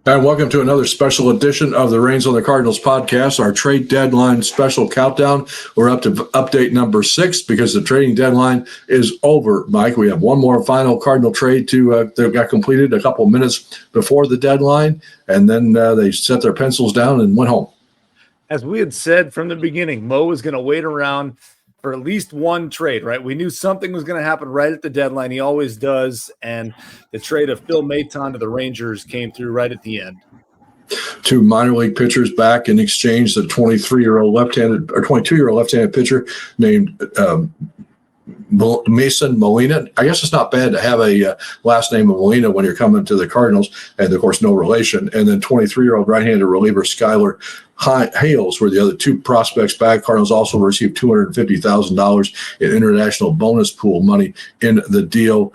And welcome to another special edition of the Reins on the Cardinals podcast, our trade deadline special countdown. We're up to update number 6 because the trading deadline is over, Mike. We have one more final Cardinal trade that got completed a couple of minutes before the deadline, and then they set their pencils down and went home. As we had said from the beginning, Mo was going to wait around for at least one trade, right? We knew something was going to happen right at the deadline. He always does. And the trade of Phil Maton to the Rangers came through right at the end. 2 minor league pitchers back in exchange. The 22-year-old left-handed pitcher named Mason Molina. I guess it's not bad to have a last name of Molina when you're coming to the Cardinals, and of course, no relation. And then 23-year-old right-handed reliever Skylar Hales were the other 2 prospects back. Cardinals also received $250,000 in international bonus pool money in the deal.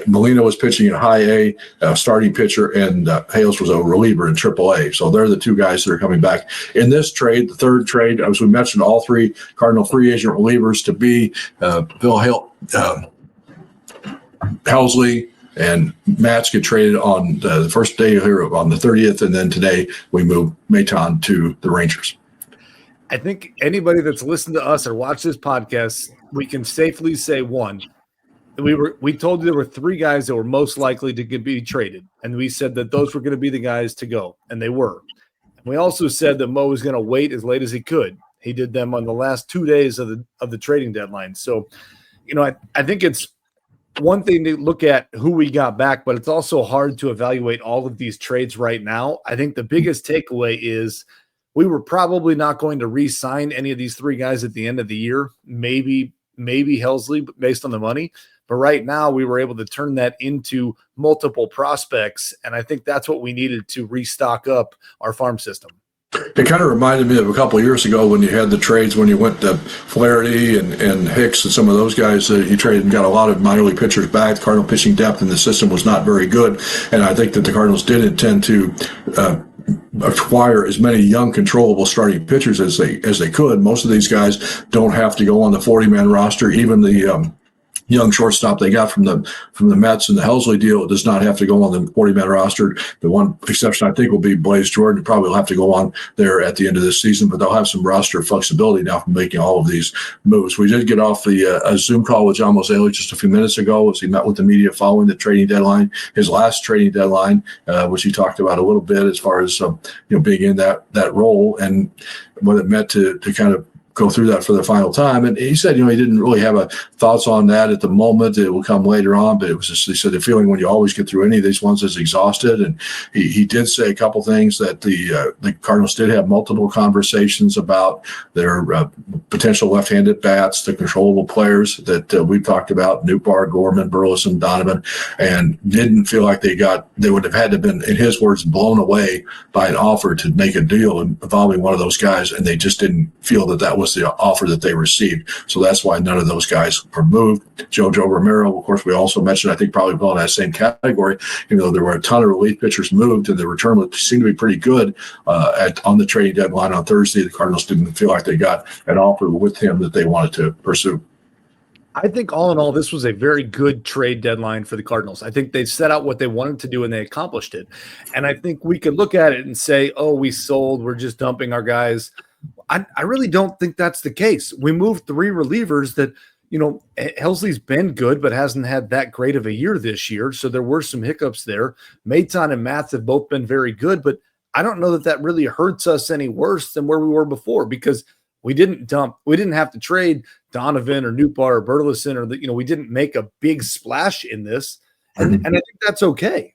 Molina was pitching in high A, starting pitcher, and Hales was a reliever in triple A. So they're the 2 guys that are coming back in this trade. The third trade, as we mentioned, all 3 Cardinal free agent relievers to be Bill Helsley and Matz get traded on the first day here on the 30th, and then today we move Maton to the Rangers. I think anybody that's listened to us or watched this podcast, we can safely say one. We told you there were 3 guys that were most likely to be traded, and we said that those were going to be the guys to go, and they were. And we also said that Mo was going to wait as late as he could. He did them on the last 2 days of the trading deadline. So, I think it's one thing to look at who we got back, but it's also hard to evaluate all of these trades right now. I think the biggest takeaway is we were probably not going to re-sign any of these 3 guys at the end of the year. Maybe Helsley based on the money. But right now, we were able to turn that into multiple prospects, and I think that's what we needed to restock up our farm system. It kind of reminded me of a couple of years ago when you had the trades when you went to Flaherty and Hicks and some of those guys that you traded and got a lot of minor league pitchers back. The Cardinal pitching depth in the system was not very good, and I think that the Cardinals did intend to acquire as many young, controllable starting pitchers as they could. Most of these guys don't have to go on the 40-man roster. Even the young shortstop they got from the Mets and the Helsley deal does not have to go on the 40-man roster. The one exception I think will be Blaze Jordan. Probably will have to go on there at the end of this season, but they'll have some roster flexibility now from making all of these moves. We did get off a Zoom call with John Mozeliak just a few minutes ago as he met with the media following the trading deadline, his last trading deadline, which he talked about a little bit as far as being in that role and what it meant to kind of go through that for the final time. And he said, he didn't really have thoughts on that at the moment. It will come later on, but it was just, he said, the feeling when you always get through any of these ones is exhausted. And he did say a couple things that the Cardinals did have multiple conversations about their potential left-handed bats, the controllable players that we've talked about, Nootbaar, Gorman, Burleson, Donovan, and didn't feel like they would have had to have been, in his words, blown away by an offer to make a deal involving one of those guys. And they just didn't feel that was the offer that they received. So that's why none of those guys were moved. Jojo Romero, of course, we also mentioned, I think probably fell in that same category. There were a ton of relief pitchers moved, and the return seemed to be pretty good on the trading deadline on Thursday. The Cardinals didn't feel like they got an offer with him that they wanted to pursue. I think all in all, this was a very good trade deadline for the Cardinals. I think they set out what they wanted to do and they accomplished it. And I think we could look at it and say, oh, we sold, we're just dumping our guys. I really don't think that's the case. We moved 3 relievers that, Helsley's been good, but hasn't had that great of a year this year. So there were some hiccups there. Maton and Matz have both been very good, but I don't know that really hurts us any worse than where we were before because we didn't have to trade Donovan or Nootbaar or Burleson we didn't make a big splash in this. And I think that's okay.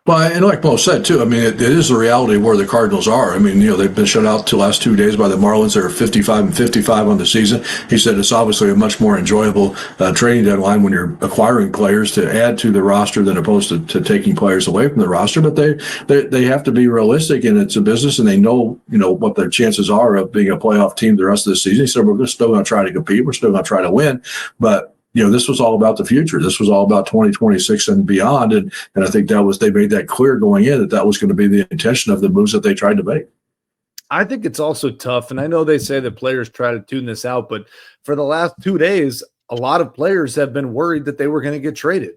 Well, and like Mo said, too, it is the reality of where the Cardinals are. They've been shut out the last 2 days by the Marlins. They're 55-55 on the season. He said it's obviously a much more enjoyable trading deadline when you're acquiring players to add to the roster than opposed to taking players away from the roster. But they have to be realistic, and it's a business, and they know, what their chances are of being a playoff team the rest of the season. He said, we're still going to try to compete. We're still going to try to win. But this was all about the future. This was all about 2026 and beyond. And I think they made that clear going in that was going to be the intention of the moves that they tried to make. I think it's also tough. And I know they say that players try to tune this out, but for the last 2 days, a lot of players have been worried that they were going to get traded.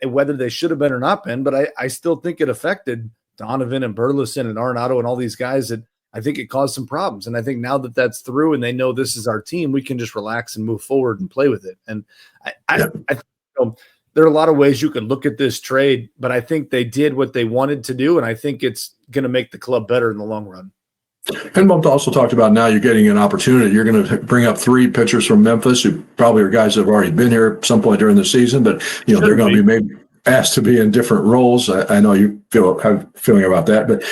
whether they should have been or not been, but I still think it affected Donovan and Burleson and Arenado and all these guys that I think it caused some problems. And I think now that that's through and they know this is our team, we can just relax and move forward and play with it. And I think, there are a lot of ways you can look at this trade, but I think they did what they wanted to do. And I think it's going to make the club better in the long run. And Bump also talked about now you're getting an opportunity. You're going to bring up 3 pitchers from Memphis who probably are guys that have already been here at some point during the season, but they're going to be maybe asked to be in different roles. I know you have a feeling about that, but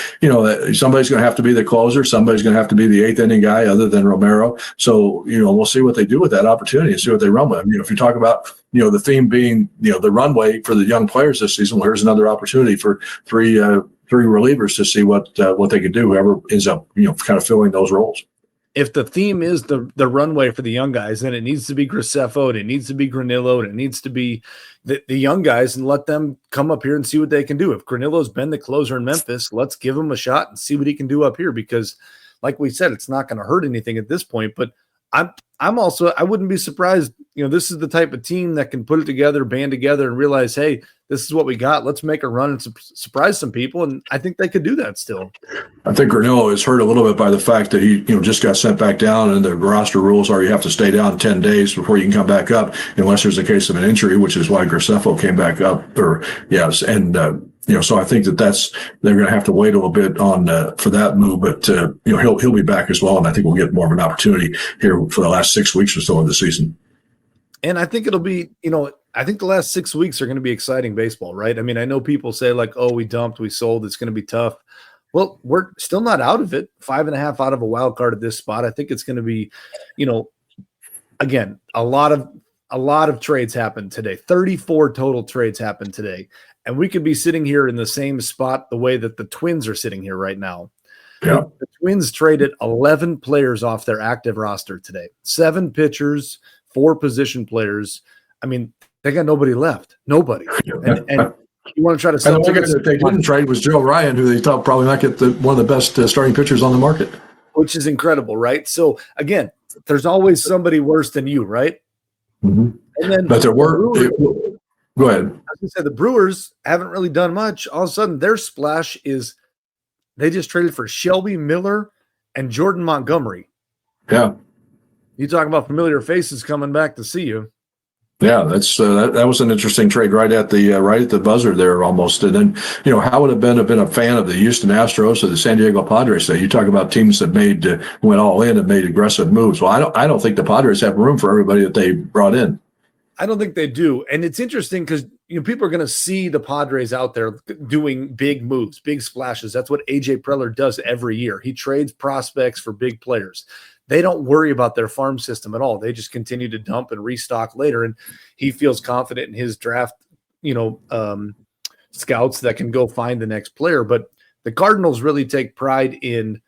somebody's going to have to be the closer. Somebody's going to have to be the 8th inning guy other than Romero. So, we'll see what they do with that opportunity and see what they run with. If you talk about, the theme being, the runway for the young players this season, well, here's another opportunity for three relievers to see what they can do, whoever ends up, kind of filling those roles. If the theme is the runway for the young guys, then it needs to be Graceffo, and it needs to be Granillo, and it needs to be the young guys, and let them come up here and see what they can do. If Granillo's been the closer in Memphis, let's give him a shot and see what he can do up here, because like we said, it's not going to hurt anything at this point. But I'm also, I wouldn't be surprised, this is the type of team that can put it together, band together, and realize, hey, this is what we got. Let's make a run and surprise some people. And I think they could do that still. I think Granillo is hurt a little bit by the fact that he, just got sent back down, and the roster rules are you have to stay down 10 days before you can come back up, unless there's a case of an injury, which is why Graceffo came back up. So I think they're going to have to wait a little bit on for that move, but he'll be back as well, and I think we'll get more of an opportunity here for the last 6 weeks or so of the season. And I think it'll be, I think the last 6 weeks are going to be exciting baseball, right? I mean, I know people say like, oh, we dumped, we sold, it's going to be tough. Well, we're still not out of it. 5.5 out of a wild card at this spot. I think it's going to be, again, a lot of trades happened today. 34 total trades happened today. And we could be sitting here in the same spot the way that the Twins are sitting here right now. Yeah. The Twins traded 11 players off their active roster today. 7 pitchers, 4 position players. I mean, they got nobody left. Nobody. And you want to try to sell tickets? That they didn't trade was Joe Ryan, who they thought probably might get one of the best starting pitchers on the market. Which is incredible, right? So, again, there's always somebody worse than you, right? Mm-hmm. And then, but there were – go ahead. I was going to say the Brewers haven't really done much. All of a sudden, their splash is they just traded for Shelby Miller and Jordan Montgomery. Yeah. You talk about familiar faces coming back to see you. Yeah, that's that was an interesting trade right at the buzzer there almost. And then, how would have been a fan of the Houston Astros or the San Diego Padres today? You talk about teams that went all in and made aggressive moves. Well, I don't think the Padres have room for everybody that they brought in. I don't think they do. And it's interesting because people are going to see the Padres out there doing big moves, big splashes. That's what AJ Preller does every year. He trades prospects for big players. They don't worry about their farm system at all. They just continue to dump and restock later. And he feels confident in his draft, scouts that can go find the next player. But the Cardinals really take pride in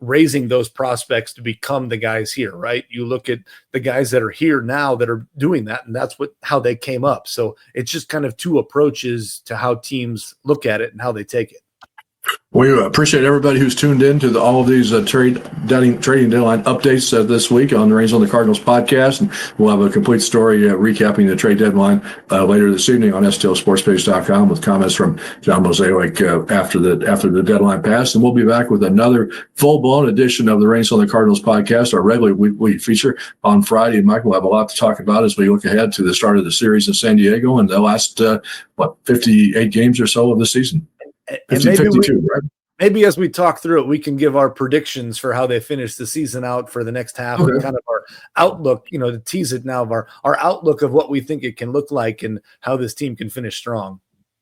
raising those prospects to become the guys here, right? You look at the guys that are here now that are doing that, and that's how they came up. So it's just kind of 2 approaches to how teams look at it and how they take it. We appreciate everybody who's tuned in to all of these trading deadline updates this week on the Reins on the Cardinals podcast. And we'll have a complete story recapping the trade deadline later this evening on stlsportspage.com with comments from John Mosaic after the deadline passed. And we'll be back with another full-blown edition of the Reins on the Cardinals podcast, our regular weekly feature on Friday. And Mike will have a lot to talk about as we look ahead to the start of the series in San Diego and the last, 58 games or so of the season. And 52, right? Maybe as we talk through it, we can give our predictions for how they finish the season out for the next half, and kind of our outlook, to tease it now of our outlook of what we think it can look like and how this team can finish strong.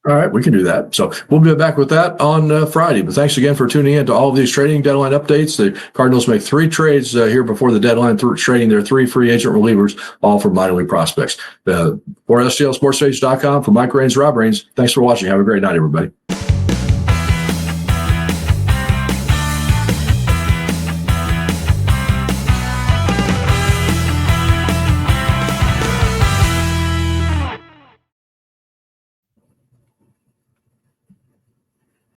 All right, we can do that. So we'll be back with that on Friday. But thanks again for tuning in to all of these trading deadline updates. The Cardinals make 3 trades here before the deadline, trading their 3 free agent relievers, all from minor league prospects. For STLSportsPage.com, for Mike Raines, Rob Raines, thanks for watching. Have a great night, everybody.